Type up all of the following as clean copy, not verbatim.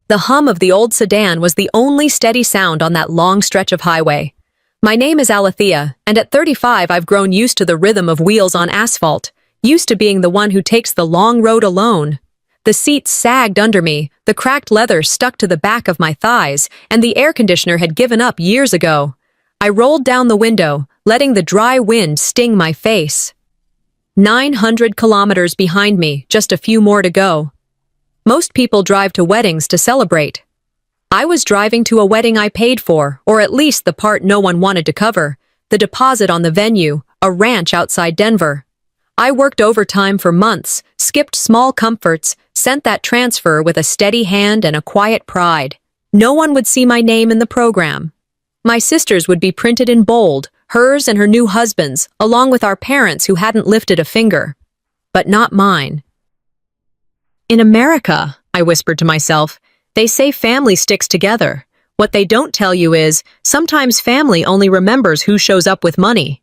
The hum of the old sedan was the only steady sound on that long stretch of highway. My name is Alethea, and at 35 I've grown used to the rhythm of wheels on asphalt, used to being the one who takes the long road alone. The seats sagged under me, the cracked leather stuck to the back of my thighs, and the air conditioner had given up years ago. I rolled down the window, letting the dry wind sting my face. 900 kilometers behind me, just a few more to go. Most people drive to weddings to celebrate. I was driving to a wedding I paid for, or at least the part no one wanted to cover, the deposit on the venue, a ranch outside Denver. I worked overtime for months, skipped small comforts, sent that transfer with a steady hand and a quiet pride. No one would see my name in the program. My sister's would be printed in bold, hers and her new husband's, along with our parents who hadn't lifted a finger. But not mine. In America, I whispered to myself, they say family sticks together. What they don't tell you is, sometimes family only remembers who shows up with money.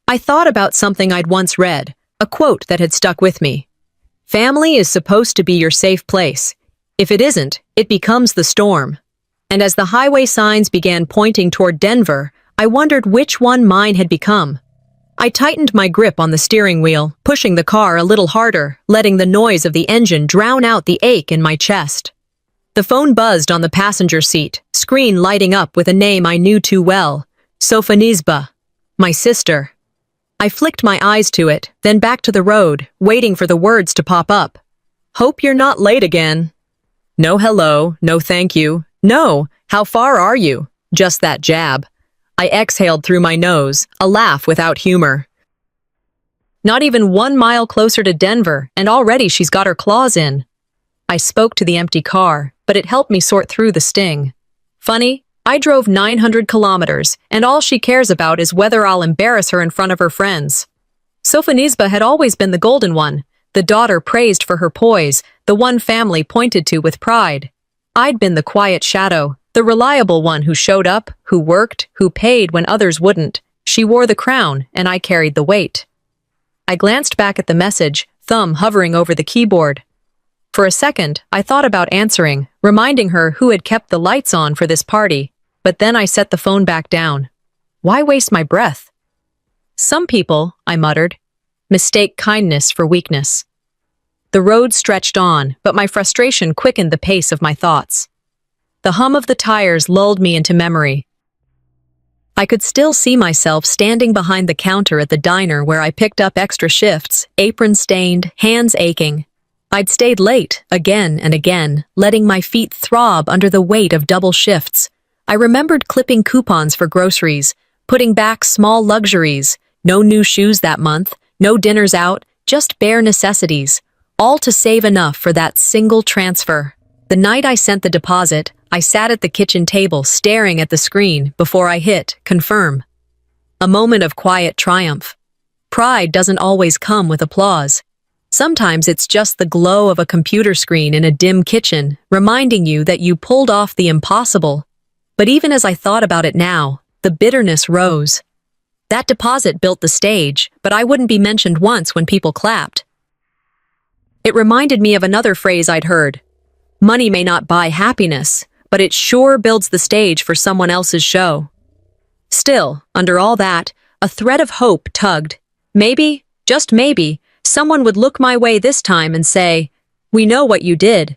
I thought about something I'd once read, a quote that had stuck with me. Family is supposed to be your safe place. If it isn't, it becomes the storm. And as the highway signs began pointing toward Denver, I wondered which one mine had become. I tightened my grip on the steering wheel, pushing the car a little harder, letting the noise of the engine drown out the ache in my chest. The phone buzzed on the passenger seat, screen lighting up with a name I knew too well, Sofonisba, my sister. I flicked my eyes to it, then back to the road, waiting for the words to pop up. Hope you're not late again. No hello, no thank you. No, how far are you? Just that jab. I exhaled through my nose, a laugh without humor. Not even 1 mile closer to Denver, and already she's got her claws in. I spoke to the empty car, but it helped me sort through the sting. Funny, I drove 900 kilometers, and all she cares about is whether I'll embarrass her in front of her friends. Sofonisba had always been the golden one, the daughter praised for her poise, the one family pointed to with pride. I'd been the quiet shadow, the reliable one who showed up, who worked, who paid when others wouldn't. She wore the crown, and I carried the weight. I glanced back at the message, thumb hovering over the keyboard. For a second, I thought about answering, reminding her who had kept the lights on for this party, but then I set the phone back down. Why waste my breath? Some people, I muttered, mistake kindness for weakness. The road stretched on, but my frustration quickened the pace of my thoughts. The hum of the tires lulled me into memory. I could still see myself standing behind the counter at the diner where I picked up extra shifts, apron stained, hands aching. I'd stayed late, again and again, letting my feet throb under the weight of double shifts. I remembered clipping coupons for groceries, putting back small luxuries, no new shoes that month, no dinners out, just bare necessities, all to save enough for that single transfer. The night I sent the deposit, I sat at the kitchen table staring at the screen before I hit confirm. A moment of quiet triumph. Pride doesn't always come with applause. Sometimes it's just the glow of a computer screen in a dim kitchen, reminding you that you pulled off the impossible. But even as I thought about it now, the bitterness rose. That deposit built the stage, but I wouldn't be mentioned once when people clapped. It reminded me of another phrase I'd heard. Money may not buy happiness, but it sure builds the stage for someone else's show. Still, under all that, a thread of hope tugged. Maybe, just maybe, someone would look my way this time and say, "We know what you did."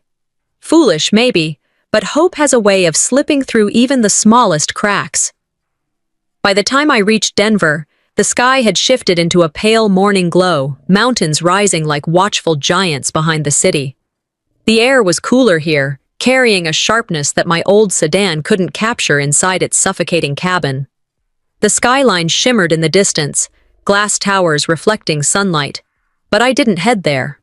Foolish, maybe, but hope has a way of slipping through even the smallest cracks. By the time I reached Denver, the sky had shifted into a pale morning glow, mountains rising like watchful giants behind the city. The air was cooler here, carrying a sharpness that my old sedan couldn't capture inside its suffocating cabin. The skyline shimmered in the distance, glass towers reflecting sunlight, but I didn't head there.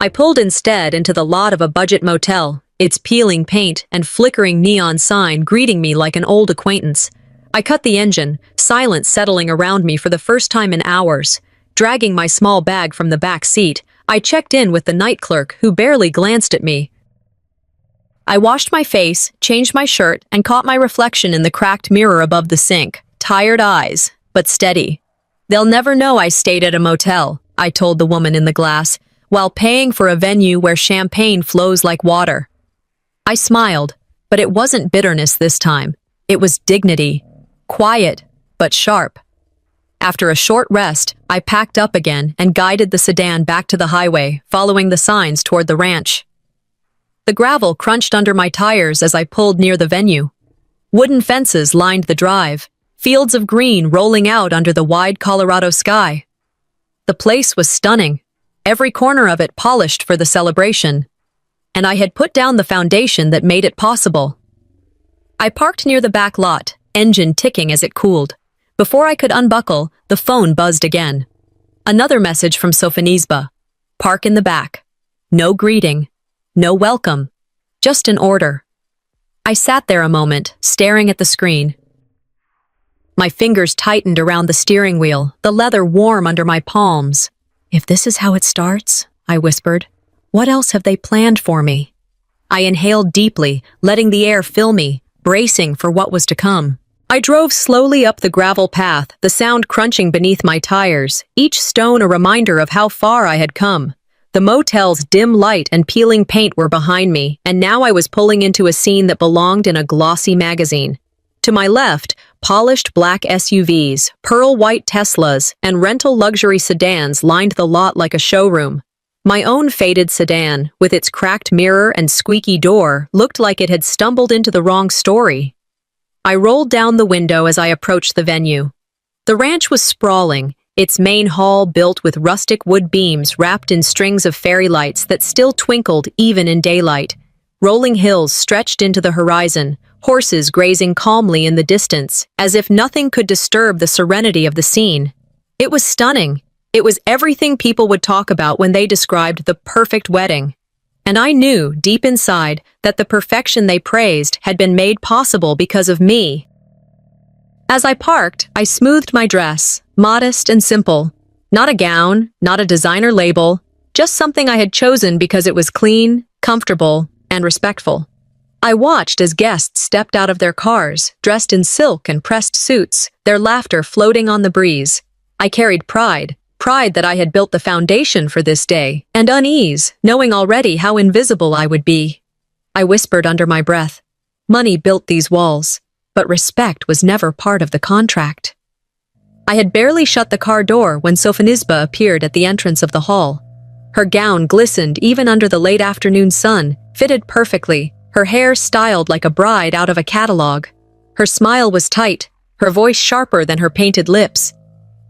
I pulled instead into the lot of a budget motel, its peeling paint and flickering neon sign greeting me like an old acquaintance. I cut the engine, silence settling around me for the first time in hours. Dragging my small bag from the back seat, I checked in with the night clerk who barely glanced at me. I washed my face, changed my shirt, and caught my reflection in the cracked mirror above the sink. Tired eyes, but steady. "They'll never know I stayed at a motel," I told the woman in the glass, while paying for a venue where champagne flows like water. I smiled, but it wasn't bitterness this time. It was dignity. Quiet, but sharp. After a short rest, I packed up again and guided the sedan back to the highway, following the signs toward the ranch. The gravel crunched under my tires as I pulled near the venue. Wooden fences lined the drive, fields of green rolling out under the wide Colorado sky. The place was stunning, every corner of it polished for the celebration. And I had put down the foundation that made it possible. I parked near the back lot, engine ticking as it cooled. Before I could unbuckle, the phone buzzed again. Another message from Sofonisba. Park in the back. No greeting. No welcome. Just an order. I sat there a moment, staring at the screen. My fingers tightened around the steering wheel, the leather warm under my palms. If this is how it starts, I whispered, what else have they planned for me? I inhaled deeply, letting the air fill me, bracing for what was to come. I drove slowly up the gravel path, the sound crunching beneath my tires, each stone a reminder of how far I had come. The motel's dim light and peeling paint were behind me, and now I was pulling into a scene that belonged in a glossy magazine. To my left, polished black SUVs, pearl-white Teslas, and rental luxury sedans lined the lot like a showroom. My own faded sedan, with its cracked mirror and squeaky door, looked like it had stumbled into the wrong story. I rolled down the window as I approached the venue. The ranch was sprawling, its main hall built with rustic wood beams wrapped in strings of fairy lights that still twinkled even in daylight. Rolling hills stretched into the horizon, horses grazing calmly in the distance, as if nothing could disturb the serenity of the scene. It was stunning. It was everything people would talk about when they described the perfect wedding. And I knew, deep inside, that the perfection they praised had been made possible because of me. As I parked, I smoothed my dress, modest and simple. Not a gown, not a designer label, just something I had chosen because it was clean, comfortable, and respectful. I watched as guests stepped out of their cars, dressed in silk and pressed suits, their laughter floating on the breeze. I carried pride that I had built the foundation for this day, and unease, knowing already how invisible I would be. I whispered under my breath, money built these walls, but respect was never part of the contract. I had barely shut the car door when Sofonisba appeared at the entrance of the hall. Her gown glistened even under the late afternoon sun, fitted perfectly, her hair styled like a bride out of a catalog. Her smile was tight, her voice sharper than her painted lips.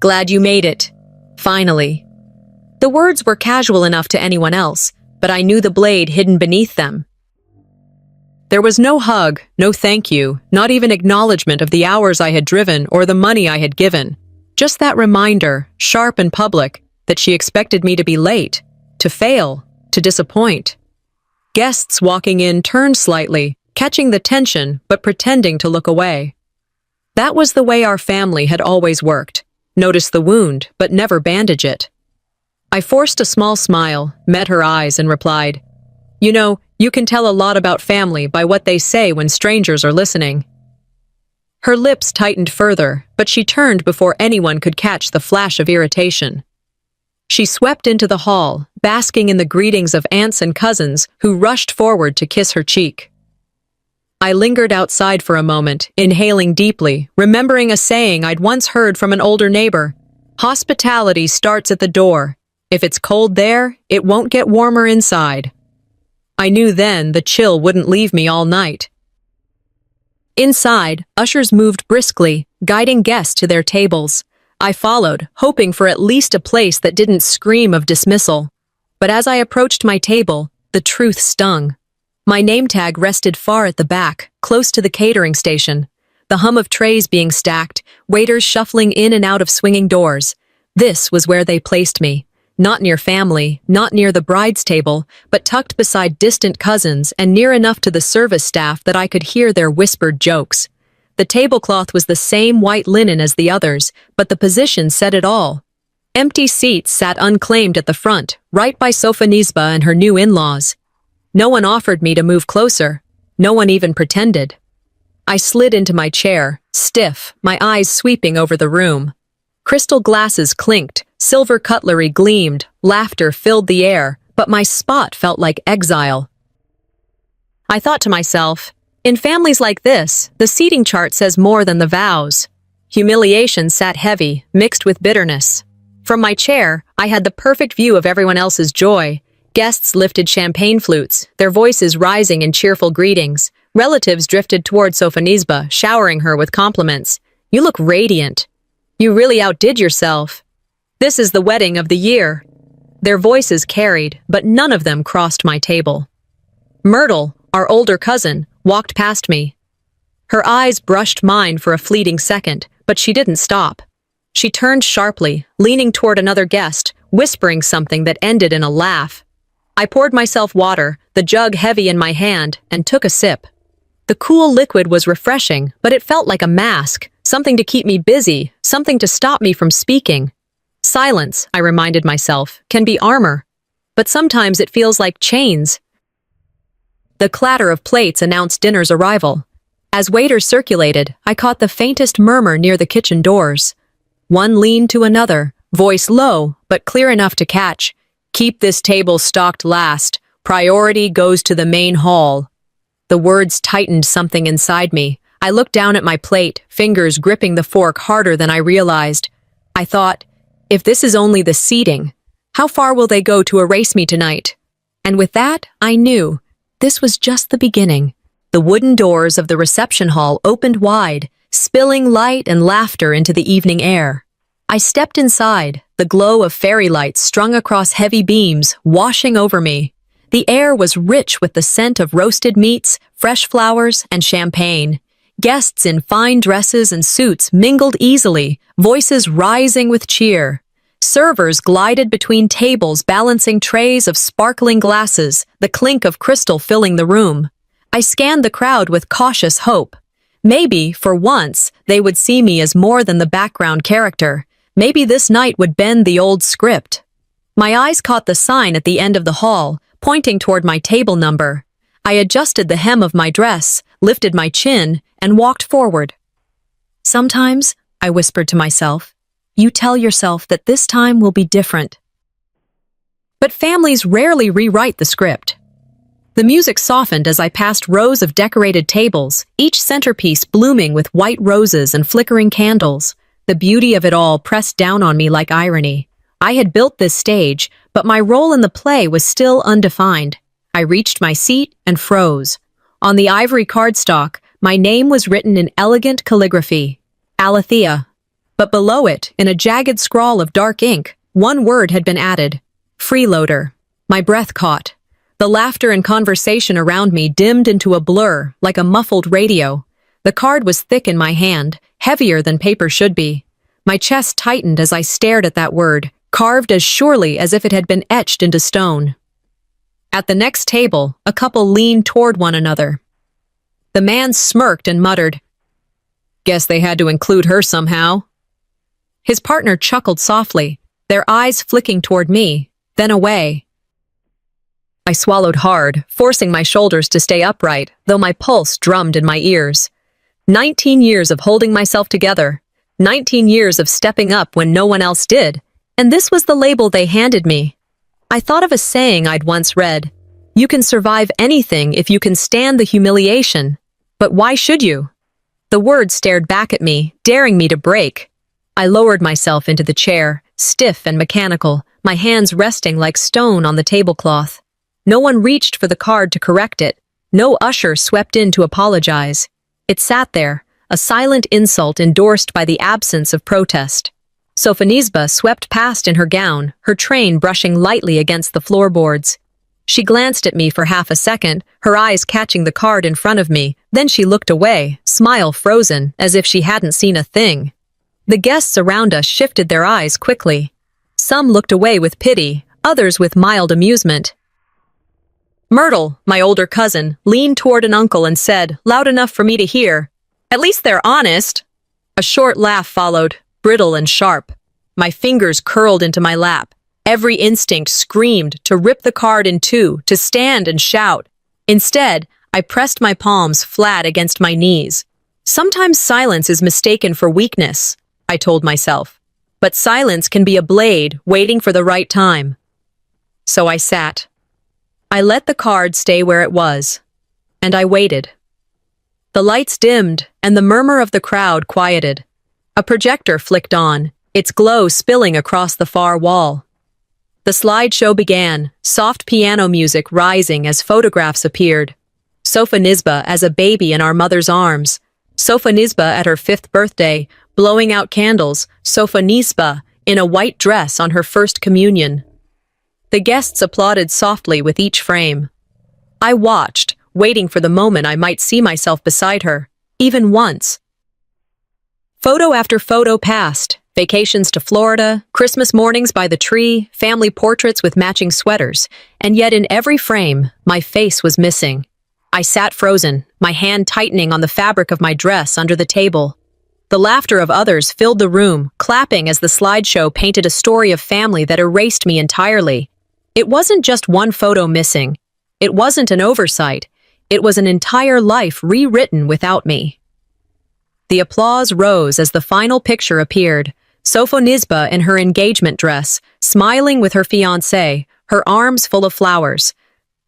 Glad you made it. Finally. The words were casual enough to anyone else, but I knew the blade hidden beneath them. There was no hug, no thank you, not even acknowledgement of the hours I had driven or the money I had given. Just that reminder, sharp and public, that she expected me to be late, to fail, to disappoint. Guests walking in turned slightly, catching the tension but pretending to look away. That was the way our family had always worked. Notice the wound, but never bandage it. I forced a small smile, met her eyes, and replied, You know, you can tell a lot about family by what they say when strangers are listening. Her lips tightened further, but she turned before anyone could catch the flash of irritation. She swept into the hall, basking in the greetings of aunts and cousins who rushed forward to kiss her cheek. I lingered outside for a moment, inhaling deeply, remembering a saying I'd once heard from an older neighbor. Hospitality starts at the door. If it's cold there, it won't get warmer inside. I knew then the chill wouldn't leave me all night. Inside, ushers moved briskly, guiding guests to their tables. I followed, hoping for at least a place that didn't scream of dismissal. But as I approached my table, the truth stung. My name tag rested far at the back, close to the catering station. The hum of trays being stacked, waiters shuffling in and out of swinging doors. This was where they placed me. Not near family, not near the bride's table, but tucked beside distant cousins and near enough to the service staff that I could hear their whispered jokes. The tablecloth was the same white linen as the others, but the position said it all. Empty seats sat unclaimed at the front, right by Sofonisba and her new in-laws. No one offered me to move closer. No one even pretended. I slid into my chair, stiff, my eyes sweeping over the room. Crystal glasses clinked, silver cutlery gleamed, laughter filled the air, but my spot felt like exile. I thought to myself, in families like this, the seating chart says more than the vows. Humiliation sat heavy, mixed with bitterness. From my chair, I had the perfect view of everyone else's joy. Guests lifted champagne flutes, their voices rising in cheerful greetings. Relatives drifted toward Sofonisba, showering her with compliments. You look radiant. You really outdid yourself. This is the wedding of the year. Their voices carried, but none of them crossed my table. Myrtle, our older cousin, walked past me. Her eyes brushed mine for a fleeting second, but she didn't stop. She turned sharply, leaning toward another guest, whispering something that ended in a laugh. I poured myself water, the jug heavy in my hand, and took a sip. The cool liquid was refreshing, but it felt like a mask, something to keep me busy, something to stop me from speaking. Silence, I reminded myself, can be armor, but sometimes it feels like chains. The clatter of plates announced dinner's arrival. As waiters circulated, I caught the faintest murmur near the kitchen doors. One leaned to another, voice low, but clear enough to catch. Keep this table stocked last. Priority goes to the main hall. The words tightened something inside me. I looked down at my plate, fingers gripping the fork harder than I realized. I thought, if this is only the seating, how far will they go to erase me tonight? And with that, I knew. This was just the beginning. The wooden doors of the reception hall opened wide, spilling light and laughter into the evening air. I stepped inside, the glow of fairy lights strung across heavy beams, washing over me. The air was rich with the scent of roasted meats, fresh flowers, and champagne. Guests in fine dresses and suits mingled easily, voices rising with cheer. Servers glided between tables, balancing trays of sparkling glasses, the clink of crystal filling the room. I scanned the crowd with cautious hope. Maybe, for once, they would see me as more than the background character. Maybe this night would bend the old script. My eyes caught the sign at the end of the hall, pointing toward my table number. I adjusted the hem of my dress, lifted my chin, and walked forward. Sometimes, I whispered to myself, you tell yourself that this time will be different. But families rarely rewrite the script. The music softened as I passed rows of decorated tables, each centerpiece blooming with white roses and flickering candles. The beauty of it all pressed down on me like irony. I had built this stage, but my role in the play was still undefined. I reached my seat and froze. On the ivory cardstock, my name was written in elegant calligraphy, Alethea. But below it, in a jagged scrawl of dark ink, one word had been added, FREeloader. My breath caught. The laughter and conversation around me dimmed into a blur, like a muffled radio. The card was thick in my hand, heavier than paper should be. My chest tightened as I stared at that word, carved as surely as if it had been etched into stone. At the next table, a couple leaned toward one another. The man smirked and muttered, "Guess they had to include her somehow." His partner chuckled softly, their eyes flicking toward me, then away. I swallowed hard, forcing my shoulders to stay upright, though my pulse drummed in my ears. 19 years of holding myself together, 19 years of stepping up when no one else did, and this was the label they handed me. I thought of a saying I'd once read, "You can survive anything if you can stand the humiliation, but why should you?" The word stared back at me, daring me to break. I lowered myself into the chair, stiff and mechanical, my hands resting like stone on the tablecloth. No one reached for the card to correct it. No usher swept in to apologize. It sat there, a silent insult endorsed by the absence of protest. Sofonisba swept past in her gown, her train brushing lightly against the floorboards. She glanced at me for half a second, her eyes catching the card in front of me, then she looked away, smile frozen, as if she hadn't seen a thing. The guests around us shifted their eyes quickly. Some looked away with pity, others with mild amusement. Myrtle, my older cousin, leaned toward an uncle and said, loud enough for me to hear, "At least they're honest." A short laugh followed, brittle and sharp. My fingers curled into my lap. Every instinct screamed to rip the card in two, to stand and shout. Instead, I pressed my palms flat against my knees. Sometimes silence is mistaken for weakness, I told myself. But silence can be a blade waiting for the right time. So I sat. I let the card stay where it was. and I waited. The lights dimmed, and the murmur of the crowd quieted. A projector flicked on, its glow spilling across the far wall. The slideshow began, soft piano music rising as photographs appeared. Sofonisba as a baby in our mother's arms. Sofonisba at her 5th birthday, blowing out candles. Sofonisba in a white dress on her first communion. The guests applauded softly with each frame. I watched, waiting for the moment I might see myself beside her, even once. Photo after photo passed. Vacations to Florida, Christmas mornings by the tree, family portraits with matching sweaters, and yet in every frame, my face was missing. I sat frozen, my hand tightening on the fabric of my dress under the table. The laughter of others filled the room, clapping as the slideshow painted a story of family that erased me entirely. It wasn't just one photo missing. It wasn't an oversight. It was an entire life rewritten without me. The applause rose as the final picture appeared. Sofonisba in her engagement dress, smiling with her fiancé, her arms full of flowers.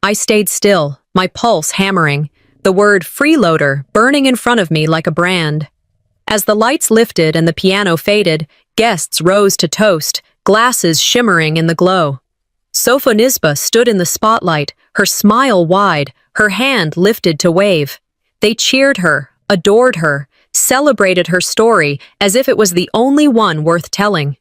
I stayed still, my pulse hammering, the word FREeloader burning in front of me like a brand. As the lights lifted and the piano faded, guests rose to toast, glasses shimmering in the glow. Sofonisba stood in the spotlight, her smile wide, her hand lifted to wave. They cheered her, adored her, celebrated her story as if it was the only one worth telling.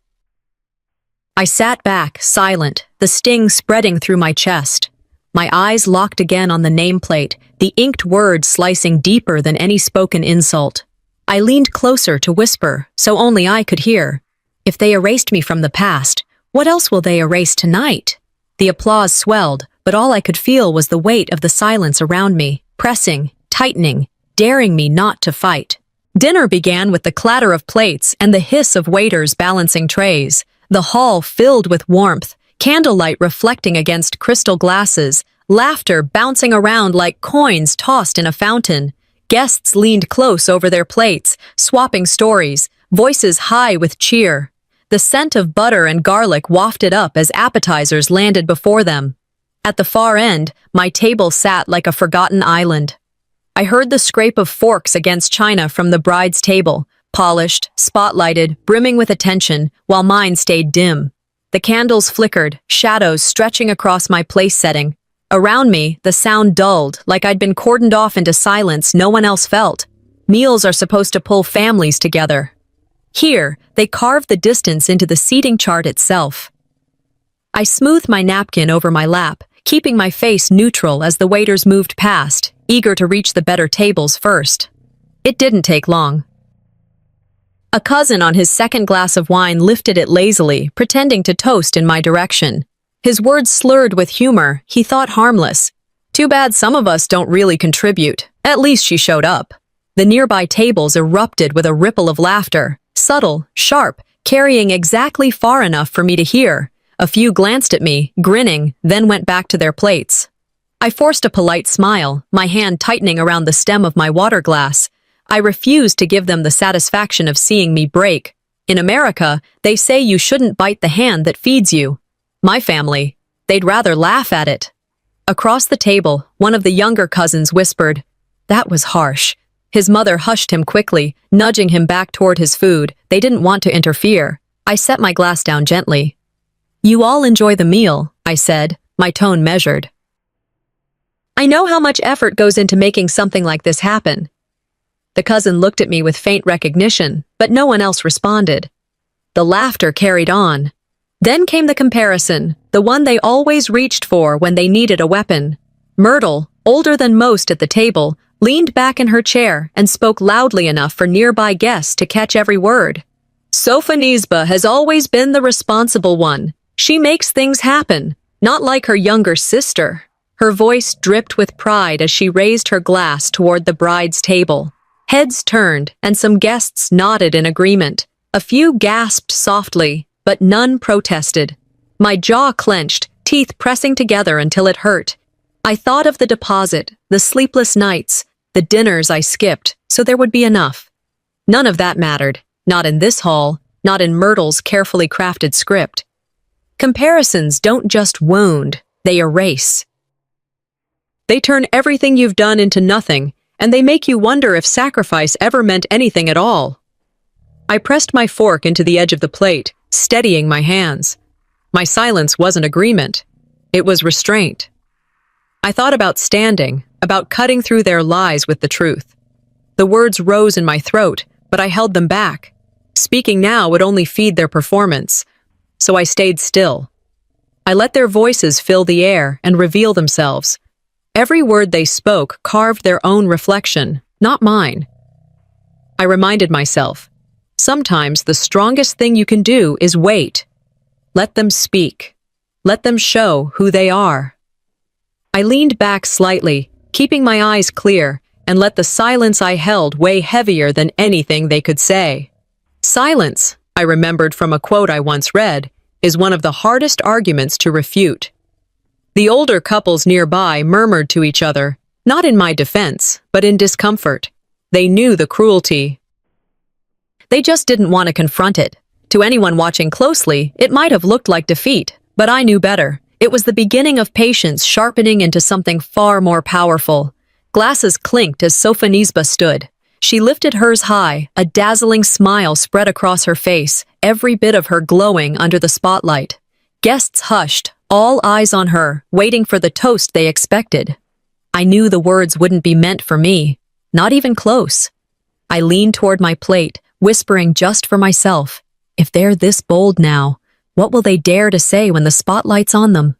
I sat back, silent, the sting spreading through my chest. My eyes locked again on the nameplate, the inked words slicing deeper than any spoken insult. I leaned closer to whisper, so only I could hear. If they erased me from the past, what else will they erase tonight? The applause swelled, but all I could feel was the weight of the silence around me, pressing, tightening, daring me not to fight. Dinner began with the clatter of plates and the hiss of waiters balancing trays, the hall filled with warmth, candlelight reflecting against crystal glasses, laughter bouncing around like coins tossed in a fountain. Guests leaned close over their plates, swapping stories, voices high with cheer. The scent of butter and garlic wafted up as appetizers landed before them. At the far end, my table sat like a forgotten island. I heard the scrape of forks against china from the bride's table, polished, spotlighted, brimming with attention, while mine stayed dim. The candles flickered, shadows stretching across my place setting. Around me, the sound dulled, like I'd been cordoned off into silence no one else felt. Meals are supposed to pull families together. Here, they carved the distance into the seating chart itself. I smoothed my napkin over my lap, keeping my face neutral as the waiters moved past, eager to reach the better tables first. It didn't take long. A cousin on his second glass of wine lifted it lazily, pretending to toast in my direction. His words slurred with humor, he thought harmless. Too bad some of us don't really contribute. At least she showed up. The nearby tables erupted with a ripple of laughter, subtle, sharp, carrying exactly far enough for me to hear. A few glanced at me, grinning, then went back to their plates. I forced a polite smile, my hand tightening around the stem of my water glass. I refused to give them the satisfaction of seeing me break. In America, they say you shouldn't bite the hand that feeds you. My family, they'd rather laugh at it. Across the table, one of the younger cousins whispered, "That was harsh." His mother hushed him quickly, nudging him back toward his food. They didn't want to interfere. I set my glass down gently. "You all enjoy the meal," I said, my tone measured. "I know how much effort goes into making something like this happen." The cousin looked at me with faint recognition, but no one else responded. The laughter carried on. Then came the comparison, the one they always reached for when they needed a weapon. Myrtle, older than most at the table, leaned back in her chair and spoke loudly enough for nearby guests to catch every word. "Sofonisba has always been the responsible one. She makes things happen, not like her younger sister." Her voice dripped with pride as she raised her glass toward the bride's table. Heads turned, and some guests nodded in agreement. A few gasped softly, but none protested. My jaw clenched, teeth pressing together until it hurt. I thought of the deposit, the sleepless nights, the dinners I skipped, so there would be enough. None of that mattered, not in this hall, not in Myrtle's carefully crafted script. Comparisons don't just wound, they erase. They turn everything you've done into nothing, and they make you wonder if sacrifice ever meant anything at all. I pressed my fork into the edge of the plate, steadying my hands. My silence wasn't agreement. It was restraint. I thought about standing, about cutting through their lies with the truth. The words rose in my throat, but I held them back. Speaking now would only feed their performance, so I stayed still. I let their voices fill the air and reveal themselves. Every word they spoke carved their own reflection, not mine. I reminded myself, sometimes the strongest thing you can do is wait. Let them speak. Let them show who they are. I leaned back slightly, keeping my eyes clear, and let the silence I held weigh heavier than anything they could say. Silence, I remembered from a quote I once read, is one of the hardest arguments to refute. The older couples nearby murmured to each other, not in my defense, but in discomfort. They knew the cruelty. They just didn't want to confront it. To anyone watching closely, it might have looked like defeat, but I knew better. It was the beginning of patience sharpening into something far more powerful. Glasses clinked as Sofonisba stood. She lifted hers high, a dazzling smile spread across her face, every bit of her glowing under the spotlight. Guests hushed, all eyes on her, waiting for the toast they expected. I knew the words wouldn't be meant for me, not even close. I leaned toward my plate, whispering just for myself, if they're this bold now, what will they dare to say when the spotlight's on them?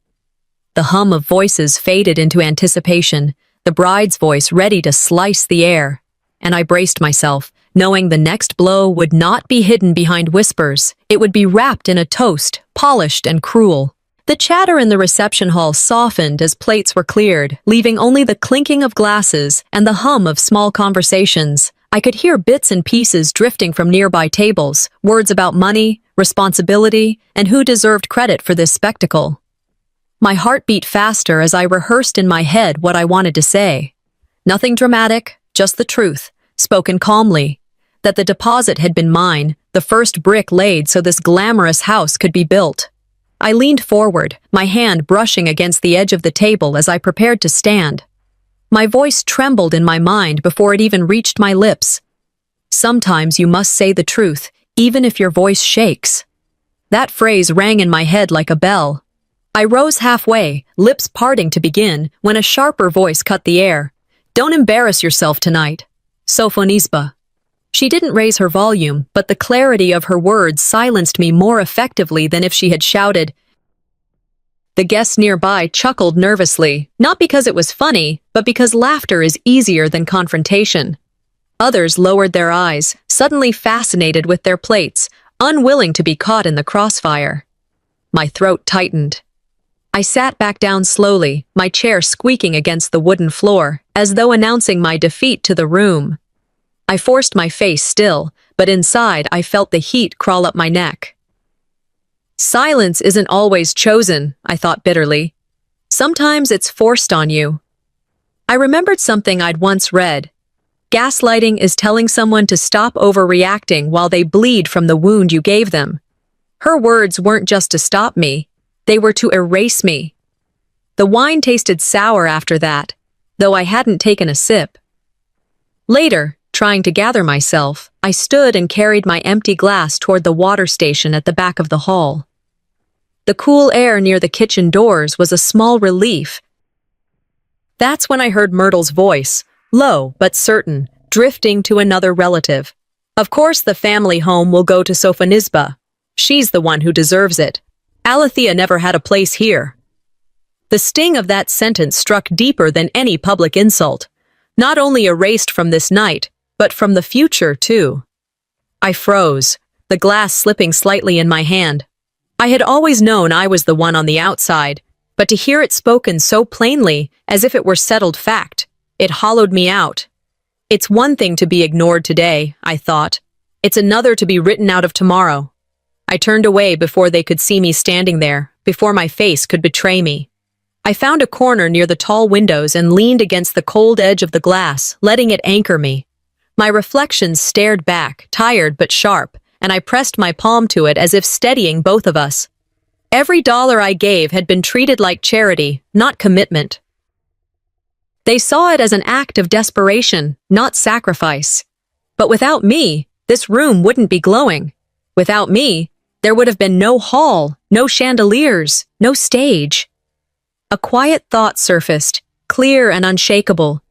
The hum of voices faded into anticipation, the bride's voice ready to slice the air. And I braced myself, knowing the next blow would not be hidden behind whispers. It would be wrapped in a toast, polished and cruel. The chatter in the reception hall softened as plates were cleared, leaving only the clinking of glasses and the hum of small conversations. I could hear bits and pieces drifting from nearby tables, words about money, responsibility, and who deserved credit for this spectacle. My heart beat faster as I rehearsed in my head what I wanted to say. Nothing dramatic, just the truth, spoken calmly. That the deposit had been mine, the first brick laid so this glamorous house could be built. I leaned forward, my hand brushing against the edge of the table as I prepared to stand. My voice trembled in my mind before it even reached my lips. Sometimes you must say the truth, even if your voice shakes. That phrase rang in my head like a bell. I rose halfway, lips parting to begin, when a sharper voice cut the air. Don't embarrass yourself tonight. Sofonisba. She didn't raise her volume, but the clarity of her words silenced me more effectively than if she had shouted. The guests nearby chuckled nervously, not because it was funny, but because laughter is easier than confrontation. Others lowered their eyes, suddenly fascinated with their plates, unwilling to be caught in the crossfire. My throat tightened. I sat back down slowly, my chair squeaking against the wooden floor, as though announcing my defeat to the room. I forced my face still, but inside I felt the heat crawl up my neck. Silence isn't always chosen, I thought bitterly. Sometimes it's forced on you. I remembered something I'd once read. Gaslighting is telling someone to stop overreacting while they bleed from the wound you gave them. Her words weren't just to stop me. They were to erase me. The wine tasted sour after that, though I hadn't taken a sip. Later, trying to gather myself, I stood and carried my empty glass toward the water station at the back of the hall. The cool air near the kitchen doors was a small relief. That's when I heard Myrtle's voice, low but certain, drifting to another relative. Of course the family home will go to Sofonisba. She's the one who deserves it. Alethea never had a place here. The sting of that sentence struck deeper than any public insult, not only erased from this night, but from the future, too. I froze, the glass slipping slightly in my hand. I had always known I was the one on the outside, but to hear it spoken so plainly, as if it were settled fact, it hollowed me out. It's one thing to be ignored today, I thought. It's another to be written out of tomorrow. I turned away before they could see me standing there, before my face could betray me. I found a corner near the tall windows and leaned against the cold edge of the glass, letting it anchor me. My reflections stared back, tired but sharp, and I pressed my palm to it as if steadying both of us. Every dollar I gave had been treated like charity, not commitment. They saw it as an act of desperation, not sacrifice. But without me, this room wouldn't be glowing. Without me, there would have been no hall, no chandeliers, no stage. A quiet thought surfaced, clear and unshakable.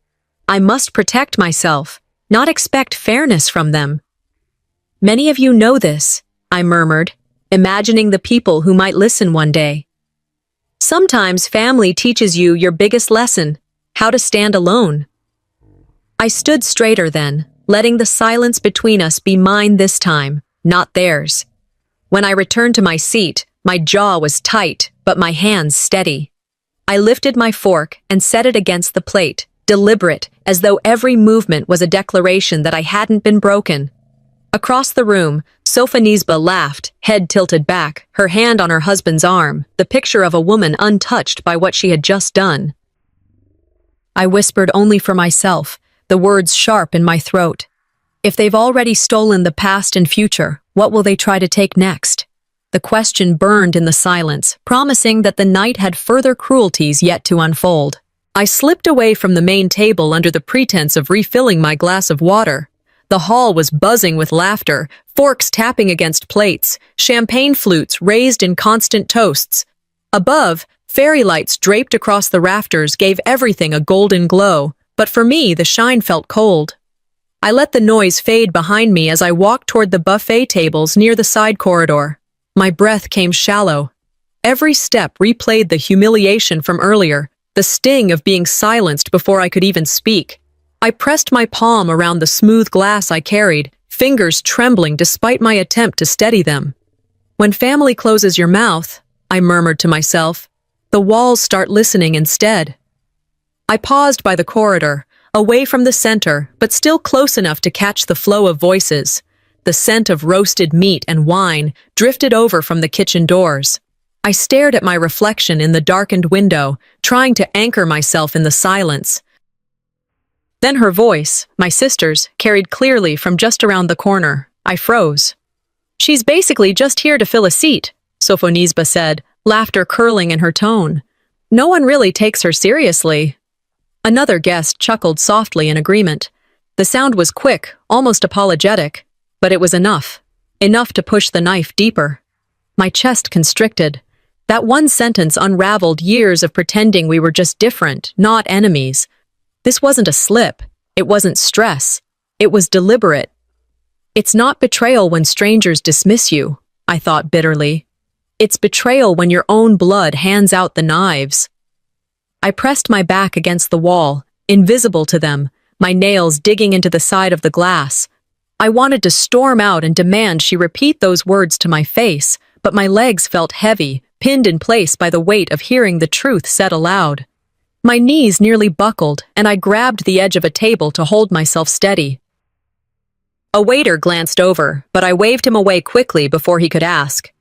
I must protect myself, not expect fairness from them. Many of you know this, I murmured, imagining the people who might listen one day. Sometimes family teaches you your biggest lesson, how to stand alone. I stood straighter then, letting the silence between us be mine this time, not theirs. When I returned to my seat, my jaw was tight, but my hands steady. I lifted my fork and set it against the plate, deliberate, as though every movement was a declaration that I hadn't been broken. Across the room, Sofonisba laughed, head tilted back, her hand on her husband's arm, the picture of a woman untouched by what she had just done. I whispered only for myself, the words sharp in my throat. If they've already stolen the past and future, what will they try to take next? The question burned in the silence, promising that the night had further cruelties yet to unfold. I slipped away from the main table under the pretense of refilling my glass of water. The hall was buzzing with laughter, forks tapping against plates, champagne flutes raised in constant toasts. Above, fairy lights draped across the rafters gave everything a golden glow, but for me the shine felt cold. I let the noise fade behind me as I walked toward the buffet tables near the side corridor. My breath came shallow. Every step replayed the humiliation from earlier, the sting of being silenced before I could even speak. I pressed my palm around the smooth glass I carried, fingers trembling despite my attempt to steady them. When family closes your mouth, I murmured to myself, the walls start listening instead. I paused by the corridor, away from the center, but still close enough to catch the flow of voices. The scent of roasted meat and wine drifted over from the kitchen doors. I stared at my reflection in the darkened window, trying to anchor myself in the silence. Then her voice, my sister's, carried clearly from just around the corner. I froze. She's basically just here to fill a seat, Sofonisba said, laughter curling in her tone. No one really takes her seriously. Another guest chuckled softly in agreement. The sound was quick, almost apologetic, but it was enough. Enough to push the knife deeper. My chest constricted. That one sentence unraveled years of pretending we were just different, not enemies. This wasn't a slip. It wasn't stress. It was deliberate. It's not betrayal when strangers dismiss you, I thought bitterly. It's betrayal when your own blood hands out the knives. I pressed my back against the wall, invisible to them, my nails digging into the side of the glass. I wanted to storm out and demand she repeat those words to my face, but my legs felt heavy, pinned in place by the weight of hearing the truth said aloud. My knees nearly buckled, and I grabbed the edge of a table to hold myself steady. A waiter glanced over, but I waved him away quickly before he could ask.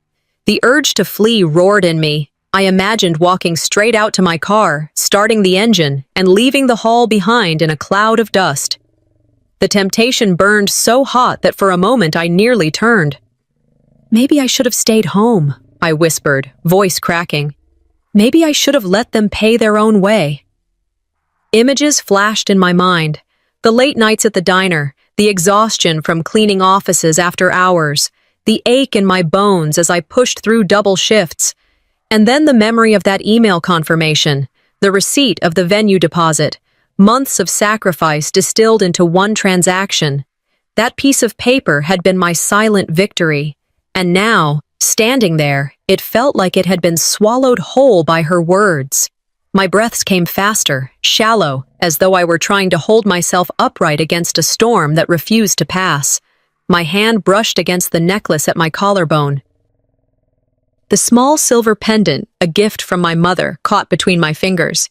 The urge to flee roared in me. I imagined walking straight out to my car, starting the engine, and leaving the hall behind in a cloud of dust. The temptation burned so hot that for a moment I nearly turned. Maybe I should have stayed home, I whispered, voice cracking. Maybe I should have let them pay their own way. Images flashed in my mind. The late nights at the diner, the exhaustion from cleaning offices after hours, the ache in my bones as I pushed through double shifts, and then the memory of that email confirmation, the receipt of the venue deposit, months of sacrifice distilled into one transaction. That piece of paper had been my silent victory, and now, standing there, it felt like it had been swallowed whole by her words. My breaths came faster, shallow, as though I were trying to hold myself upright against a storm that refused to pass. My hand brushed against the necklace at my collarbone. The small silver pendant, a gift from my mother, caught between my fingers.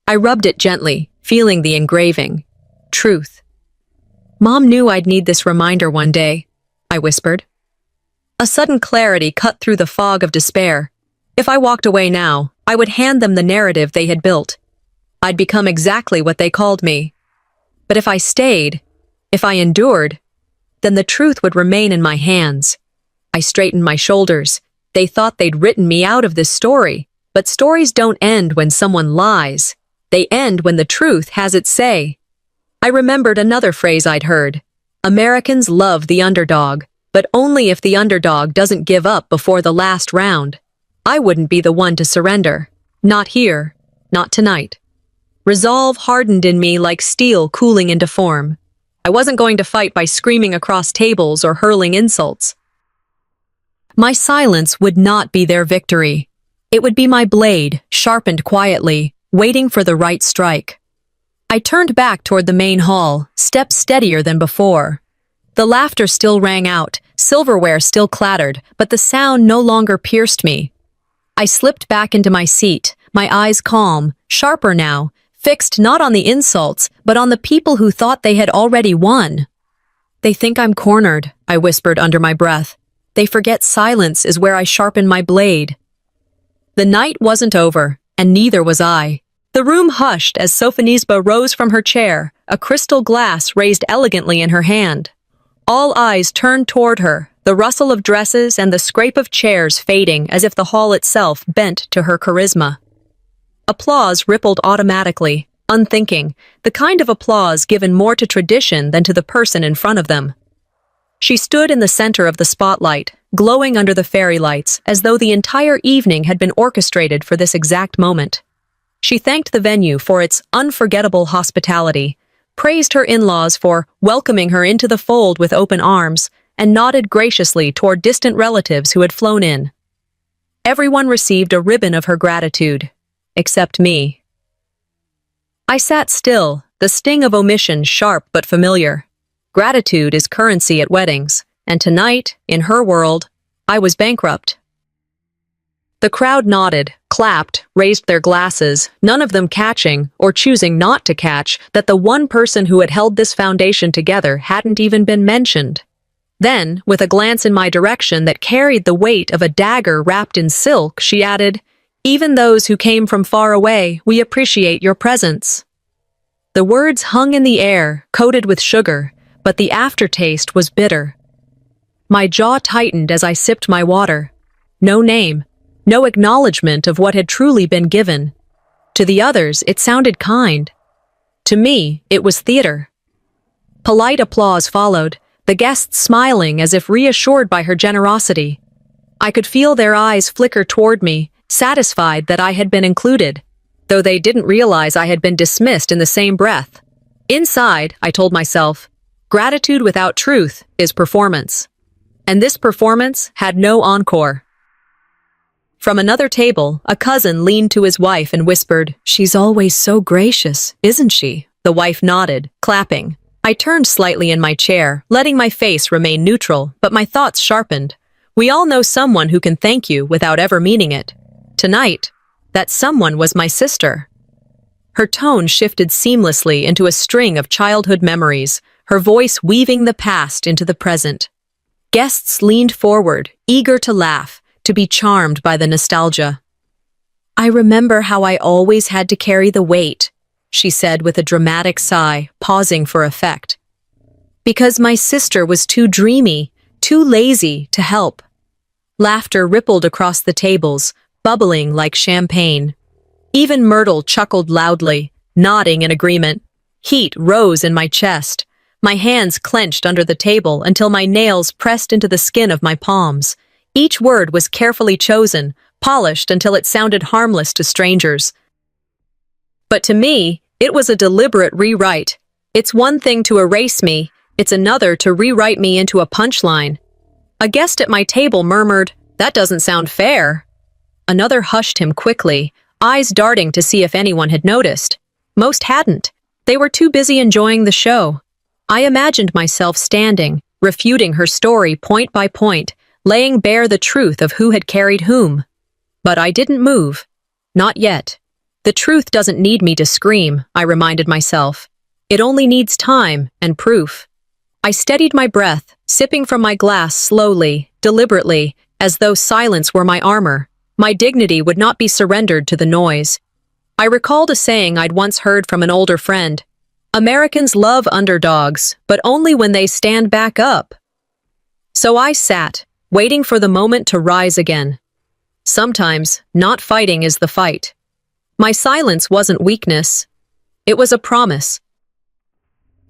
I rubbed it gently, feeling the engraving. Truth. Mom knew I'd need this reminder one day, I whispered. A sudden clarity cut through the fog of despair. If I walked away now, I would hand them the narrative they had built. I'd become exactly what they called me. But if I stayed, if I endured, then the truth would remain in my hands. I straightened my shoulders. They thought they'd written me out of this story, but stories don't end when someone lies. They end when the truth has its say. I remembered another phrase I'd heard. Americans love the underdog, but only if the underdog doesn't give up before the last round. I wouldn't be the one to surrender. Not here. Not tonight. Resolve hardened in me like steel cooling into form. I wasn't going to fight by screaming across tables or hurling insults. My silence would not be their victory. It would be my blade, sharpened quietly, waiting for the right strike. I turned back toward the main hall, steps steadier than before. The laughter still rang out, silverware still clattered, but the sound no longer pierced me. I slipped back into my seat, my eyes calm, sharper now, fixed not on the insults, but on the people who thought they had already won. They think I'm cornered, I whispered under my breath. They forget silence is where I sharpen my blade. The night wasn't over, and neither was I. The room hushed as Sophonisba rose from her chair, a crystal glass raised elegantly in her hand. All eyes turned toward her, the rustle of dresses and the scrape of chairs fading as if the hall itself bent to her charisma. Applause rippled automatically, unthinking, the kind of applause given more to tradition than to the person in front of them. She stood in the center of the spotlight, glowing under the fairy lights, as though the entire evening had been orchestrated for this exact moment. She thanked the venue for its unforgettable hospitality, praised her in-laws for welcoming her into the fold with open arms, and nodded graciously toward distant relatives who had flown in. Everyone received a ribbon of her gratitude, except me. I sat still, the sting of omission sharp but familiar. Gratitude is currency at weddings, and tonight, in her world, I was bankrupt. The crowd nodded, clapped, raised their glasses, none of them catching, or choosing not to catch, that the one person who had held this foundation together hadn't even been mentioned. Then, with a glance in my direction that carried the weight of a dagger wrapped in silk, she added, "Even those who came from far away, we appreciate your presence." The words hung in the air, coated with sugar, but the aftertaste was bitter. My jaw tightened as I sipped my water. No name, no acknowledgement of what had truly been given. To the others, it sounded kind. To me, it was theater. Polite applause followed, the guests smiling as if reassured by her generosity. I could feel their eyes flicker toward me, satisfied that I had been included, though they didn't realize I had been dismissed in the same breath. Inside, I told myself, gratitude without truth is performance. And this performance had no encore. From another table, a cousin leaned to his wife and whispered, "She's always so gracious, isn't she?" The wife nodded, clapping. I turned slightly in my chair, letting my face remain neutral, but my thoughts sharpened. We all know someone who can thank you without ever meaning it. Tonight, that someone was my sister. Her tone shifted seamlessly into a string of childhood memories, her voice weaving the past into the present. Guests leaned forward, eager to laugh, to be charmed by the nostalgia. "I remember how I always had to carry the weight," she said with a dramatic sigh, pausing for effect. "Because my sister was too dreamy, too lazy to help." Laughter rippled across the tables, bubbling like champagne. Even Myrtle chuckled loudly, nodding in agreement. Heat rose in my chest. My hands clenched under the table until my nails pressed into the skin of my palms. Each word was carefully chosen, polished until it sounded harmless to strangers. But to me, it was a deliberate rewrite. It's one thing to erase me, it's another to rewrite me into a punchline. A guest at my table murmured, "That doesn't sound fair." Another hushed him quickly, eyes darting to see if anyone had noticed. Most hadn't. They were too busy enjoying the show. I imagined myself standing, refuting her story point by point, laying bare the truth of who had carried whom. But I didn't move. Not yet. The truth doesn't need me to scream, I reminded myself. It only needs time and proof. I steadied my breath, sipping from my glass slowly, deliberately, as though silence were my armor. My dignity would not be surrendered to the noise. I recalled a saying I'd once heard from an older friend. Americans love underdogs, but only when they stand back up. So I sat, waiting for the moment to rise again. Sometimes, not fighting is the fight. My silence wasn't weakness. It was a promise.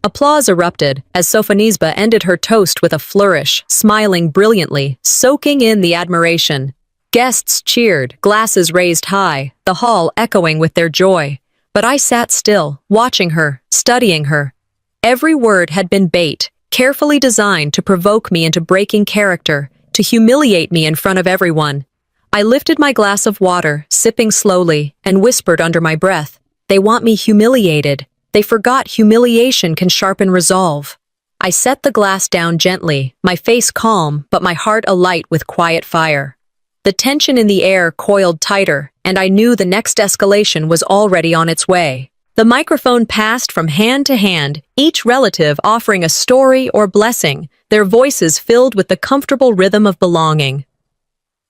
Applause erupted as Sofonisba ended her toast with a flourish, smiling brilliantly, soaking in the admiration. Guests cheered, glasses raised high, the hall echoing with their joy. But I sat still, watching her, studying her. Every word had been bait, carefully designed to provoke me into breaking character, to humiliate me in front of everyone. I lifted my glass of water, sipping slowly, and whispered under my breath, "They want me humiliated. They forgot humiliation can sharpen resolve." I set the glass down gently, my face calm, but my heart alight with quiet fire. The tension in the air coiled tighter, and I knew the next escalation was already on its way. The microphone passed from hand to hand, each relative offering a story or blessing, their voices filled with the comfortable rhythm of belonging.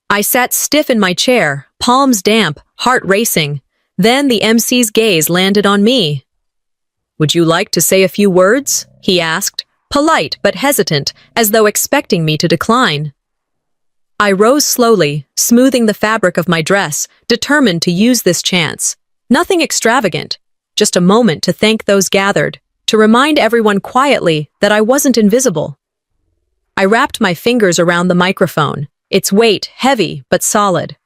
I sat stiff in my chair, palms damp, heart racing. Then the MC's gaze landed on me. "Would you like to say a few words?" he asked, polite but hesitant, as though expecting me to decline. I rose slowly, smoothing the fabric of my dress, determined to use this chance. Nothing extravagant, just a moment to thank those gathered, to remind everyone quietly that I wasn't invisible. I wrapped my fingers around the microphone, its weight heavy but solid.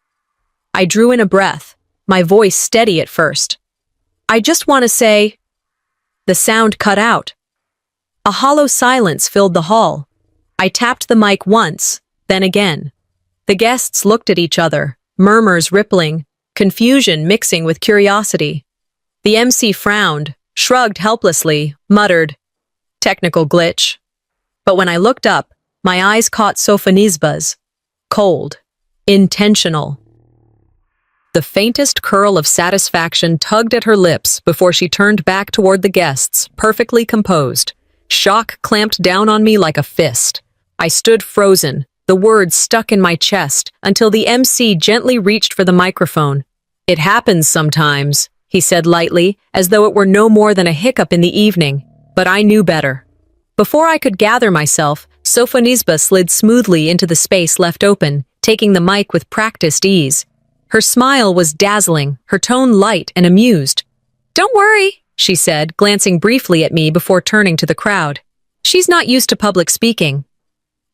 I drew in a breath, my voice steady at first. "I just want to say—" The sound cut out. A hollow silence filled the hall. I tapped the mic once, then again. The guests looked at each other, murmurs rippling, confusion mixing with curiosity. The MC frowned, shrugged helplessly, muttered, "Technical glitch." But when I looked up, my eyes caught Sofonisba's. Cold. Intentional. The faintest curl of satisfaction tugged at her lips before she turned back toward the guests, perfectly composed. Shock clamped down on me like a fist. I stood frozen, the words stuck in my chest, until the MC gently reached for the microphone. "It happens sometimes," he said lightly, as though it were no more than a hiccup in the evening. But I knew better. Before I could gather myself, Sofonisba slid smoothly into the space left open, taking the mic with practiced ease. Her smile was dazzling, her tone light and amused. "Don't worry," she said, glancing briefly at me before turning to the crowd. "She's not used to public speaking."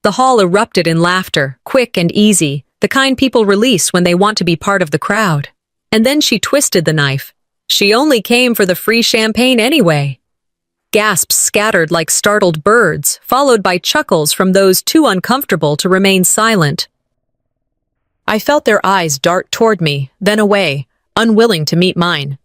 The hall erupted in laughter, quick and easy, the kind people release when they want to be part of the crowd. And then she twisted the knife. She only came for the free champagne anyway. Gasps scattered like startled birds, followed by chuckles from those too uncomfortable to remain silent. I felt their eyes dart toward me, then away, unwilling to meet mine.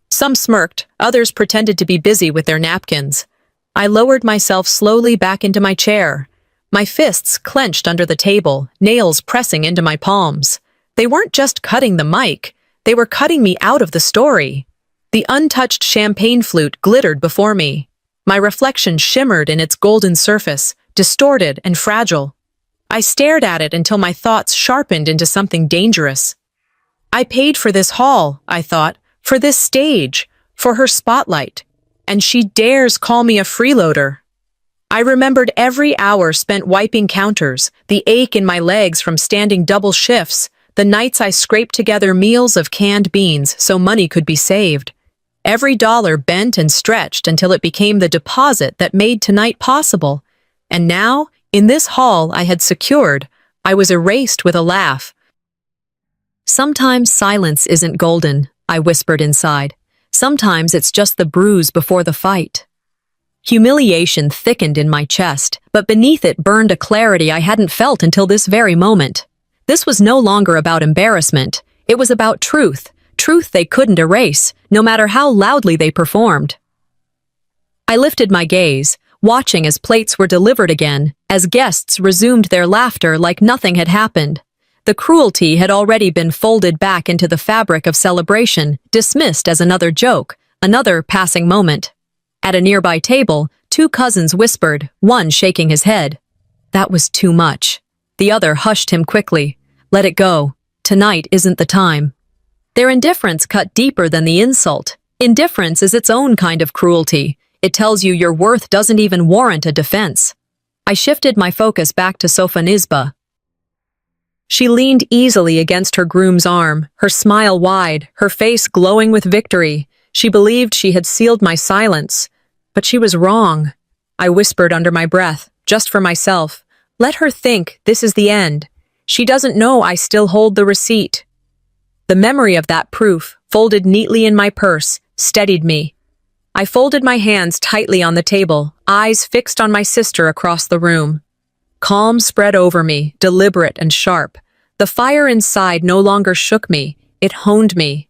Some smirked, others pretended to be busy with their napkins. I lowered myself slowly back into my chair. My fists clenched under the table, nails pressing into my palms. They weren't just cutting the mic, they were cutting me out of the story. The untouched champagne flute glittered before me. My reflection shimmered in its golden surface, distorted and fragile. I stared at it until my thoughts sharpened into something dangerous. I paid for this hall, I thought, for this stage, for her spotlight, and she dares call me a freeloader. I remembered every hour spent wiping counters, the ache in my legs from standing double shifts, the nights I scraped together meals of canned beans so money could be saved. Every dollar bent and stretched until it became the deposit that made tonight possible. And now, in this hall I had secured, I was erased with a laugh. "Sometimes silence isn't golden," I whispered inside. "Sometimes it's just the bruise before the fight." Humiliation thickened in my chest, but beneath it burned a clarity I hadn't felt until this very moment. This was no longer about embarrassment. It was about truth, truth they couldn't erase, no matter how loudly they performed. I lifted my gaze, watching as plates were delivered again, as guests resumed their laughter like nothing had happened. The cruelty had already been folded back into the fabric of celebration, dismissed as another joke, another passing moment. At a nearby table, two cousins whispered, one shaking his head. That was too much. The other hushed him quickly. Let it go. Tonight isn't the time. Their indifference cut deeper than the insult. Indifference is its own kind of cruelty. It tells you your worth doesn't even warrant a defense. I shifted my focus back to Sofonisba. She leaned easily against her groom's arm, her smile wide, her face glowing with victory. She believed she had sealed my silence. But she was wrong. I whispered under my breath, just for myself. Let her think this is the end. She doesn't know I still hold the receipt. The memory of that proof, folded neatly in my purse, steadied me. I folded my hands tightly on the table, eyes fixed on my sister across the room. Calm spread over me, deliberate and sharp. The fire inside no longer shook me, it honed me.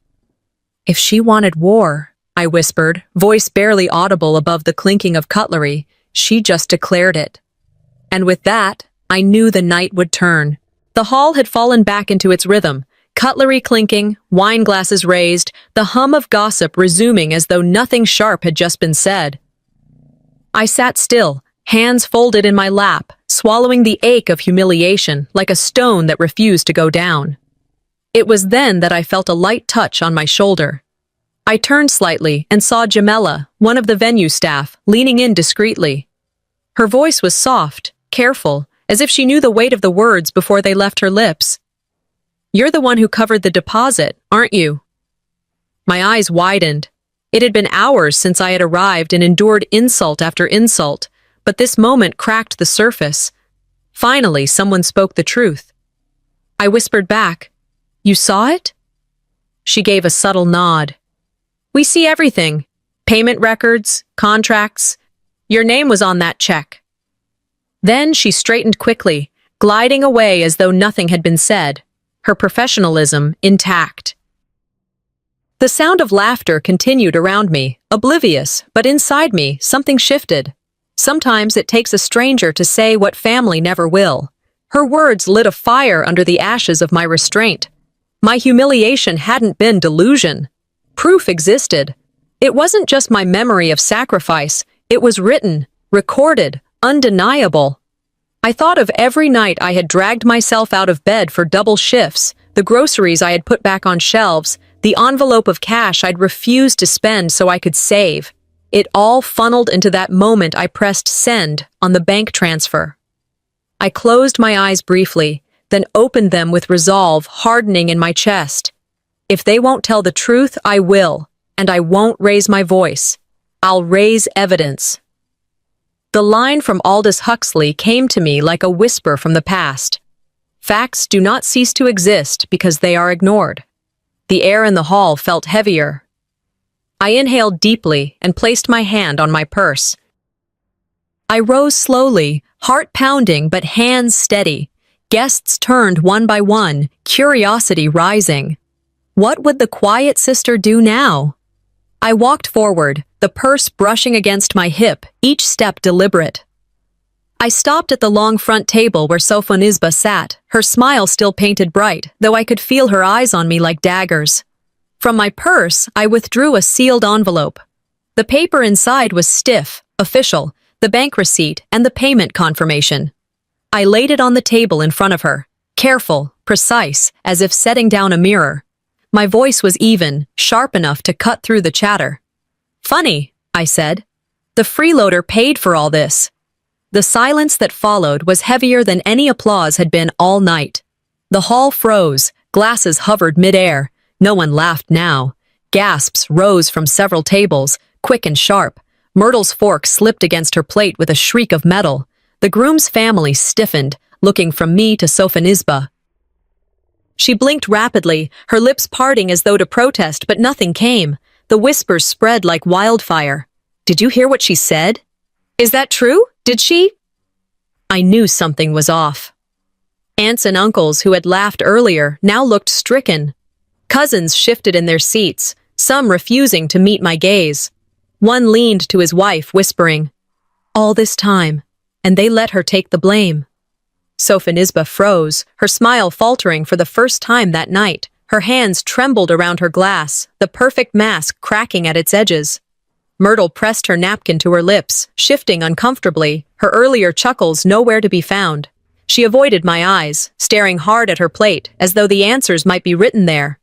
If she wanted war, I whispered, voice barely audible above the clinking of cutlery, she just declared it. And with that, I knew the night would turn. The hall had fallen back into its rhythm, cutlery clinking, wine glasses raised, the hum of gossip resuming as though nothing sharp had just been said. I sat still, hands folded in my lap, swallowing the ache of humiliation like a stone that refused to go down. It was then that I felt a light touch on my shoulder. I turned slightly and saw Jamela, one of the venue staff, leaning in discreetly. Her voice was soft, careful, as if she knew the weight of the words before they left her lips. "You're the one who covered the deposit, aren't you?" My eyes widened. It had been hours since I had arrived and endured insult after insult, but this moment cracked the surface. Finally, someone spoke the truth. I whispered back, "You saw it?" She gave a subtle nod. "We see everything. Payment records, contracts. Your name was on that check." Then she straightened quickly, gliding away as though nothing had been said, her professionalism intact. The sound of laughter continued around me, oblivious, but inside me, something shifted. Sometimes it takes a stranger to say what family never will. Her words lit a fire under the ashes of my restraint. My humiliation hadn't been delusion. Proof existed. It wasn't just my memory of sacrifice, it was written, recorded, undeniable. I thought of every night I had dragged myself out of bed for double shifts, the groceries I had put back on shelves, the envelope of cash I'd refused to spend so I could save. It all funneled into that moment I pressed send on the bank transfer. I closed my eyes briefly, then opened them with resolve hardening in my chest. If they won't tell the truth, I will, and I won't raise my voice. I'll raise evidence. The line from Aldous Huxley came to me like a whisper from the past. Facts do not cease to exist because they are ignored. The air in the hall felt heavier. I inhaled deeply and placed my hand on my purse. I rose slowly, heart pounding but hands steady. Guests turned one by one, curiosity rising. What would the quiet sister do now? I walked forward, the purse brushing against my hip, each step deliberate. I stopped at the long front table where Sofonisba sat, her smile still painted bright, though I could feel her eyes on me like daggers. From my purse, I withdrew a sealed envelope. The paper inside was stiff, official, the bank receipt and the payment confirmation. I laid it on the table in front of her, careful, precise, as if setting down a mirror. My voice was even, sharp enough to cut through the chatter. "Funny," I said. "The freeloader paid for all this." The silence that followed was heavier than any applause had been all night. The hall froze, glasses hovered mid-air. No one laughed now. Gasps rose from several tables, quick and sharp. Myrtle's fork slipped against her plate with a shriek of metal. The groom's family stiffened, looking from me to Sofonisba. She blinked rapidly, her lips parting as though to protest, but nothing came. The whispers spread like wildfire. "Did you hear what she said? Is that true? Did she?" I knew something was off. Aunts and uncles who had laughed earlier now looked stricken. Cousins shifted in their seats, some refusing to meet my gaze. One leaned to his wife, whispering, "All this time, and they let her take the blame." Sofonisba froze, her smile faltering for the first time that night. Her hands trembled around her glass, the perfect mask cracking at its edges. Myrtle pressed her napkin to her lips, shifting uncomfortably, her earlier chuckles nowhere to be found. She avoided my eyes, staring hard at her plate, as though the answers might be written there.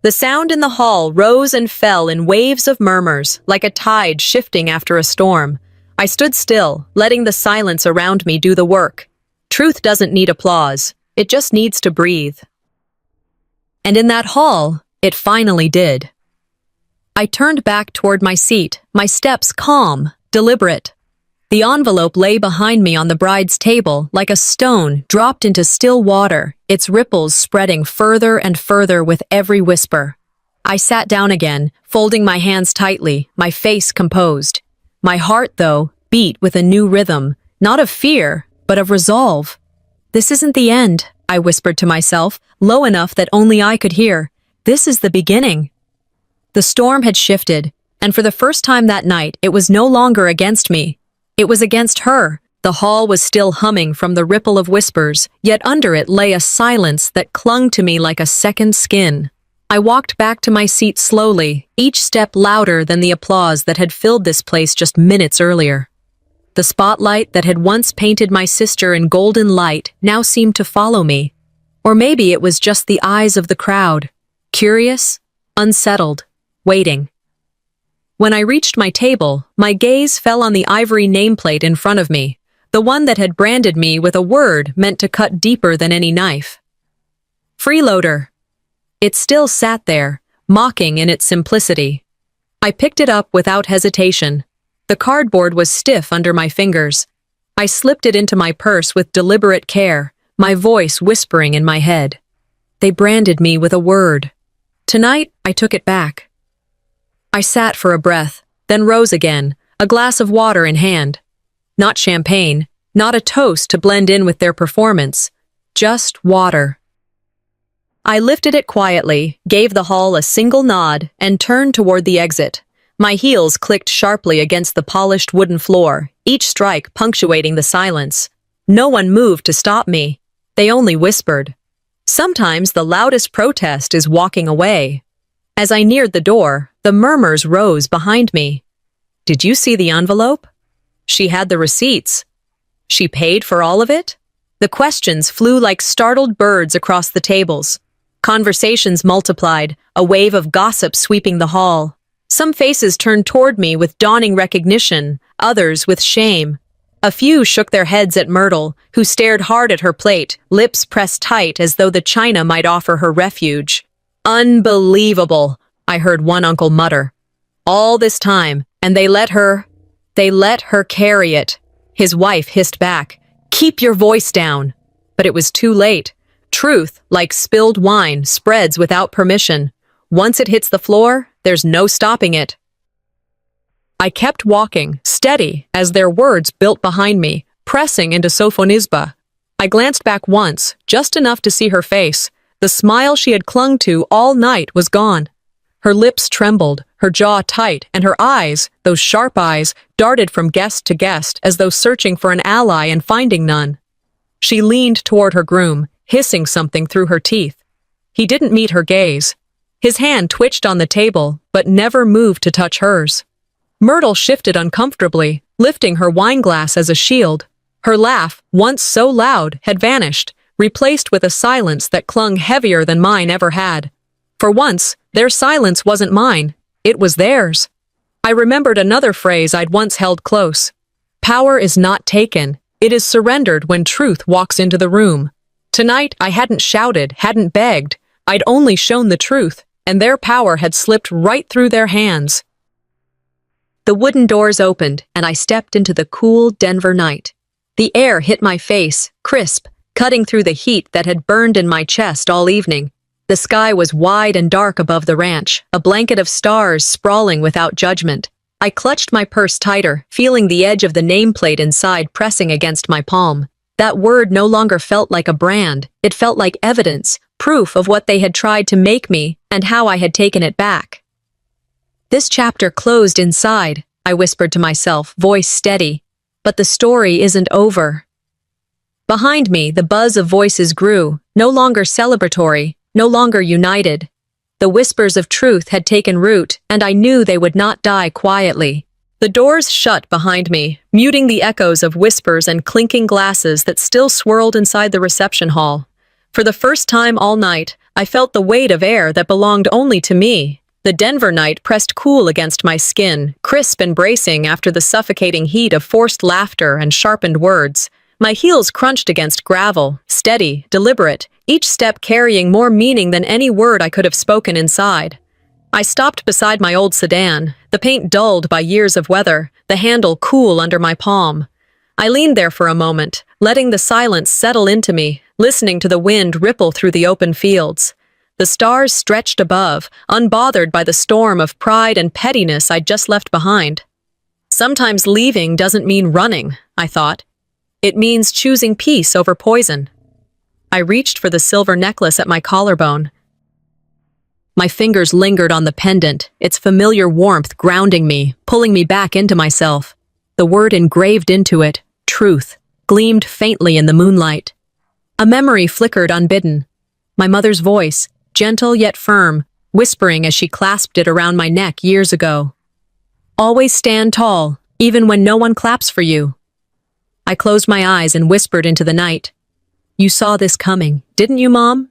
The sound in the hall rose and fell in waves of murmurs, like a tide shifting after a storm. I stood still, letting the silence around me do the work. Truth doesn't need applause. It just needs to breathe. And in that hall, it finally did. I turned back toward my seat, my steps calm, deliberate. The envelope lay behind me on the bride's table like a stone dropped into still water, its ripples spreading further and further with every whisper. I sat down again, folding my hands tightly, my face composed. My heart, though, beat with a new rhythm, not of fear, but of resolve. This isn't the end, I whispered to myself, low enough that only I could hear. This is the beginning. The storm had shifted, and for the first time that night, it was no longer against me. It was against her. The hall was still humming from the ripple of whispers, yet under it lay a silence that clung to me like a second skin. I walked back to my seat slowly, each step louder than the applause that had filled this place just minutes earlier. The spotlight that had once painted my sister in golden light now seemed to follow me. Or maybe it was just the eyes of the crowd, curious, unsettled, waiting. When I reached my table, my gaze fell on the ivory nameplate in front of me, the one that had branded me with a word meant to cut deeper than any knife. FREeloader. It still sat there, mocking in its simplicity. I picked it up without hesitation. The cardboard was stiff under my fingers. I slipped it into my purse with deliberate care, my voice whispering in my head. They branded me with a word. Tonight, I took it back. I sat for a breath, then rose again, a glass of water in hand. Not champagne, not a toast to blend in with their performance, just water. I lifted it quietly, gave the hall a single nod, and turned toward the exit. My heels clicked sharply against the polished wooden floor, each strike punctuating the silence. No one moved to stop me. They only whispered. Sometimes the loudest protest is walking away. As I neared the door, the murmurs rose behind me. Did you see the envelope? She had the receipts. She paid for all of it? The questions flew like startled birds across the tables. Conversations multiplied, a wave of gossip sweeping the hall. Some faces turned toward me with dawning recognition, others with shame. A few shook their heads at Myrtle, who stared hard at her plate, lips pressed tight as though the china might offer her refuge. Unbelievable, I heard one uncle mutter. All this time, and they let her carry it. His wife hissed back, "Keep your voice down." But it was too late. Truth, like spilled wine, spreads without permission. Once it hits the floor, there's no stopping it. I kept walking, steady, as their words built behind me, pressing into Sofonisba. I glanced back once, just enough to see her face. The smile she had clung to all night was gone. Her lips trembled, her jaw tight, and her eyes, those sharp eyes, darted from guest to guest as though searching for an ally and finding none. She leaned toward her groom, hissing something through her teeth. He didn't meet her gaze. His hand twitched on the table, but never moved to touch hers. Myrtle shifted uncomfortably, lifting her wineglass as a shield. Her laugh, once so loud, had vanished, replaced with a silence that clung heavier than mine ever had. For once, their silence wasn't mine, it was theirs. I remembered another phrase I'd once held close. Power is not taken, it is surrendered when truth walks into the room. Tonight, I hadn't shouted, hadn't begged, I'd only shown the truth, and their power had slipped right through their hands. The wooden doors opened, and I stepped into the cool Denver night. The air hit my face, crisp, cutting through the heat that had burned in my chest all evening. The sky was wide and dark above the ranch, a blanket of stars sprawling without judgment. I clutched my purse tighter, feeling the edge of the nameplate inside pressing against my palm. That word no longer felt like a brand, it felt like evidence, proof of what they had tried to make me and how I had taken it back. This chapter closed inside, I whispered to myself, voice steady. But the story isn't over. Behind me, the buzz of voices grew, no longer celebratory, no longer united. The whispers of truth had taken root, and I knew they would not die quietly. The doors shut behind me, muting the echoes of whispers and clinking glasses that still swirled inside the reception hall. For the first time all night, I felt the weight of air that belonged only to me. The Denver night pressed cool against my skin, crisp and bracing after the suffocating heat of forced laughter and sharpened words. My heels crunched against gravel, steady, deliberate, each step carrying more meaning than any word I could have spoken inside. I stopped beside my old sedan, the paint dulled by years of weather, the handle cool under my palm. I leaned there for a moment, letting the silence settle into me, listening to the wind ripple through the open fields. The stars stretched above, unbothered by the storm of pride and pettiness I'd just left behind. Sometimes leaving doesn't mean running, I thought. It means choosing peace over poison. I reached for the silver necklace at my collarbone. My fingers lingered on the pendant, its familiar warmth grounding me, pulling me back into myself. The word engraved into it, truth, gleamed faintly in the moonlight. A memory flickered unbidden. My mother's voice, gentle yet firm, whispering as she clasped it around my neck years ago. Always stand tall, even when no one claps for you. I closed my eyes and whispered into the night. You saw this coming, didn't you, Mom?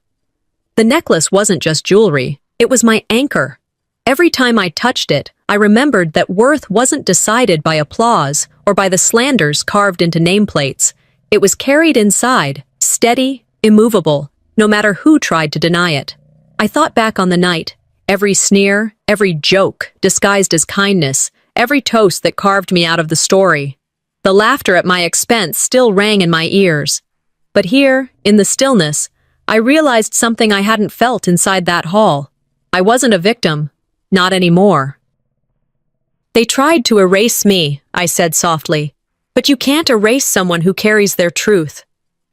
The necklace wasn't just jewelry, it was my anchor. Every time I touched it, I remembered that worth wasn't decided by applause or by the slanders carved into nameplates. It was carried inside, steady, immovable, no matter who tried to deny it. I thought back on the night, every sneer, every joke disguised as kindness, every toast that carved me out of the story. The laughter at my expense still rang in my ears. But here, in the stillness, I realized something I hadn't felt inside that hall. I wasn't a victim. Not anymore. They tried to erase me, I said softly. But you can't erase someone who carries their truth.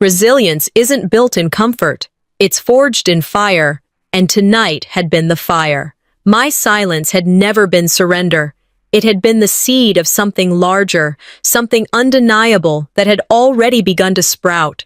Resilience isn't built in comfort. It's forged in fire, and tonight had been the fire. My silence had never been surrender. It had been the seed of something larger, something undeniable that had already begun to sprout.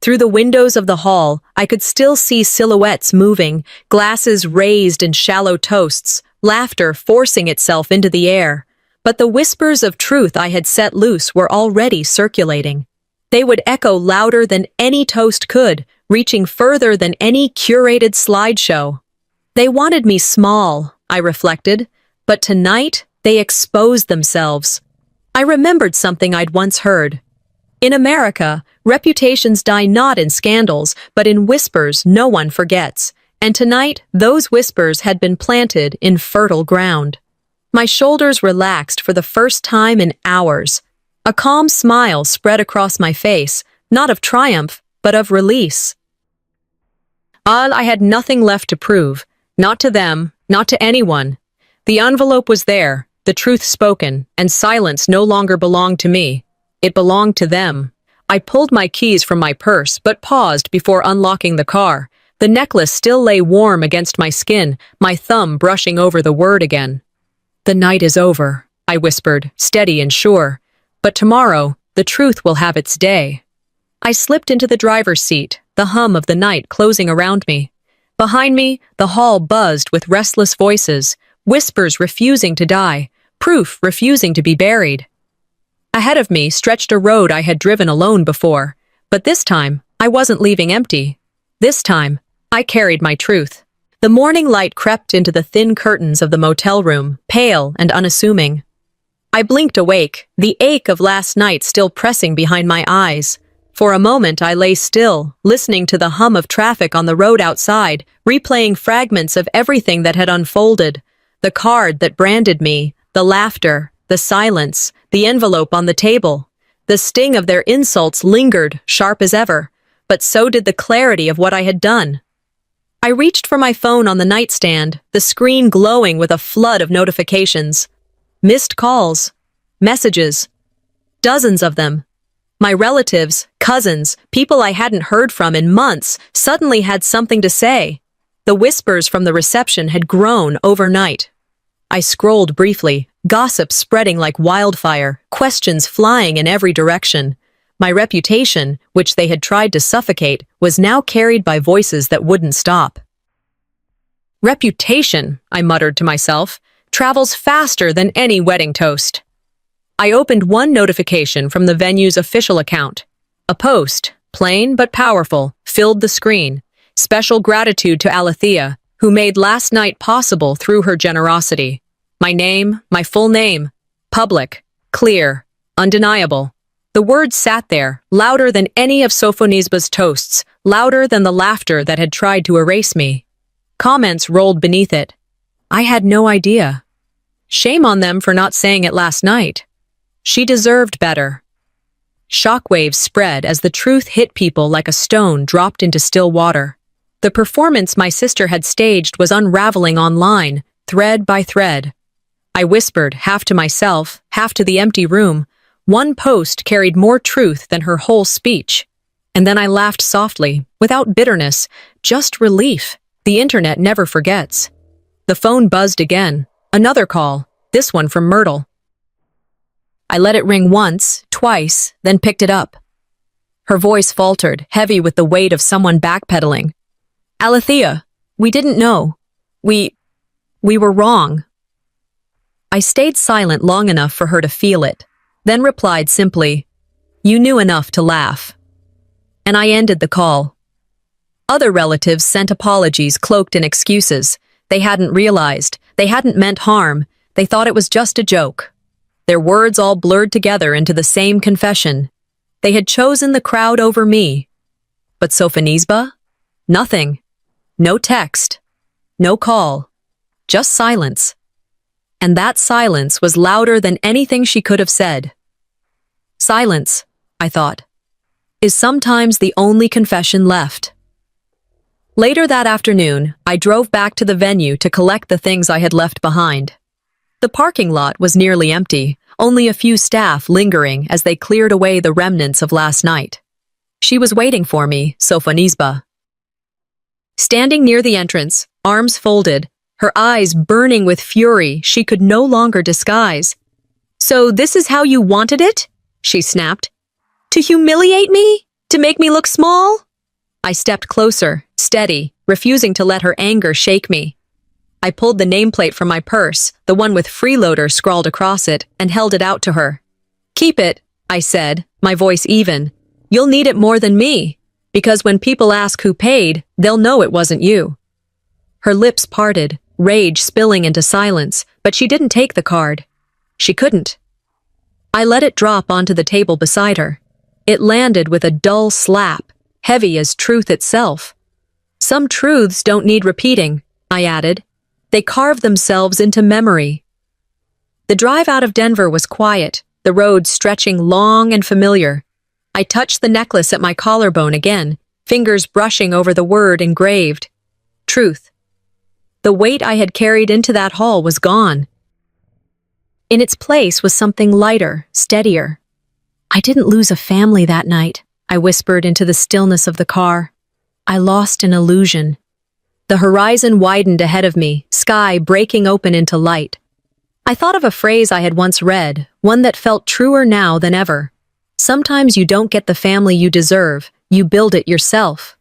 Through the windows of the hall, I could still see silhouettes moving, glasses raised in shallow toasts, laughter forcing itself into the air. But the whispers of truth I had set loose were already circulating. They would echo louder than any toast could, reaching further than any curated slideshow. They wanted me small, I reflected, but tonight they exposed themselves. I remembered something I'd once heard. In America, reputations die not in scandals, but in whispers no one forgets. And tonight, those whispers had been planted in fertile ground. My shoulders relaxed for the first time in hours. A calm smile spread across my face, not of triumph, but of release. I had nothing left to prove, not to them, not to anyone. The envelope was there, the truth spoken, and silence no longer belonged to me. It belonged to them. I pulled my keys from my purse, but paused before unlocking the car. The necklace still lay warm against my skin, my thumb brushing over the word again. The night is over, I whispered, steady and sure. But tomorrow, the truth will have its day. I slipped into the driver's seat, the hum of the night closing around me. Behind me, the hall buzzed with restless voices, whispers refusing to die, proof refusing to be buried. Ahead of me stretched a road I had driven alone before, but this time, I wasn't leaving empty. This time, I carried my truth. The morning light crept into the thin curtains of the motel room, pale and unassuming. I blinked awake, the ache of last night still pressing behind my eyes. For a moment I lay still, listening to the hum of traffic on the road outside, replaying fragments of everything that had unfolded. The card that branded me, the laughter, the silence, the envelope on the table. The sting of their insults lingered, sharp as ever, but so did the clarity of what I had done. I reached for my phone on the nightstand, the screen glowing with a flood of notifications. Missed calls, messages, dozens of them. My relatives, cousins, people I hadn't heard from in months suddenly had something to say. The whispers from the reception had grown overnight. I scrolled briefly, gossip spreading like wildfire, questions flying in every direction. My reputation, which they had tried to suffocate, was now carried by voices that wouldn't stop. Reputation, I muttered to myself, travels faster than any wedding toast. I opened one notification from the venue's official account. A post, plain but powerful, filled the screen. Special gratitude to Alethea, who made last night possible through her generosity. My name, my full name. Public, clear, undeniable. The words sat there, louder than any of Sophonisba's toasts, louder than the laughter that had tried to erase me. Comments rolled beneath it. I had no idea. Shame on them for not saying it last night. She deserved better. Shockwaves spread as the truth hit people like a stone dropped into still water. The performance my sister had staged was unraveling online, thread by thread. I whispered, half to myself, half to the empty room. One post carried more truth than her whole speech. And then I laughed softly, without bitterness, just relief. The internet never forgets. The phone buzzed again. Another call, this one from Myrtle. I let it ring once, twice, then picked it up. Her voice faltered, heavy with the weight of someone backpedaling. Alethea, we didn't know. We were wrong. I stayed silent long enough for her to feel it, then replied simply, You knew enough to laugh. And I ended the call. Other relatives sent apologies cloaked in excuses. They hadn't realized. They hadn't meant harm. They thought it was just a joke. Their words all blurred together into the same confession. They had chosen the crowd over me. But Sophonisba? Nothing. No text. No call. Just silence. And that silence was louder than anything she could have said. Silence, I thought, is sometimes the only confession left. Later that afternoon, I drove back to the venue to collect the things I had left behind. The parking lot was nearly empty, only a few staff lingering as they cleared away the remnants of last night. She was waiting for me, Sophonisba. Standing near the entrance, arms folded, her eyes burning with fury she could no longer disguise. So this is how you wanted it? She snapped. To humiliate me? To make me look small? I stepped closer, steady, refusing to let her anger shake me. I pulled the nameplate from my purse, the one with FREeloader scrawled across it, and held it out to her. Keep it, I said, my voice even. You'll need it more than me, because when people ask who paid, they'll know it wasn't you. Her lips parted, rage spilling into silence, but she didn't take the card. She couldn't. I let it drop onto the table beside her. It landed with a dull slap, heavy as truth itself. Some truths don't need repeating, I added. They carve themselves into memory. The drive out of Denver was quiet, the road stretching long and familiar. I touched the necklace at my collarbone again, fingers brushing over the word engraved. Truth. The weight I had carried into that hall was gone. In its place was something lighter, steadier. I didn't lose a family that night, I whispered into the stillness of the car. I lost an illusion. The horizon widened ahead of me, sky breaking open into light. I thought of a phrase I had once read, one that felt truer now than ever. Sometimes you don't get the family you deserve, you build it yourself.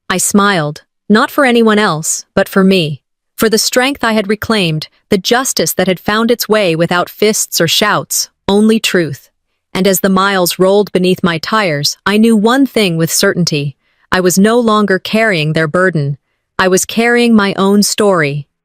I smiled, not for anyone else, but for me. For the strength I had reclaimed, the justice that had found its way without fists or shouts, only truth. And as the miles rolled beneath my tires, I knew one thing with certainty. I was no longer carrying their burden. I was carrying my own story.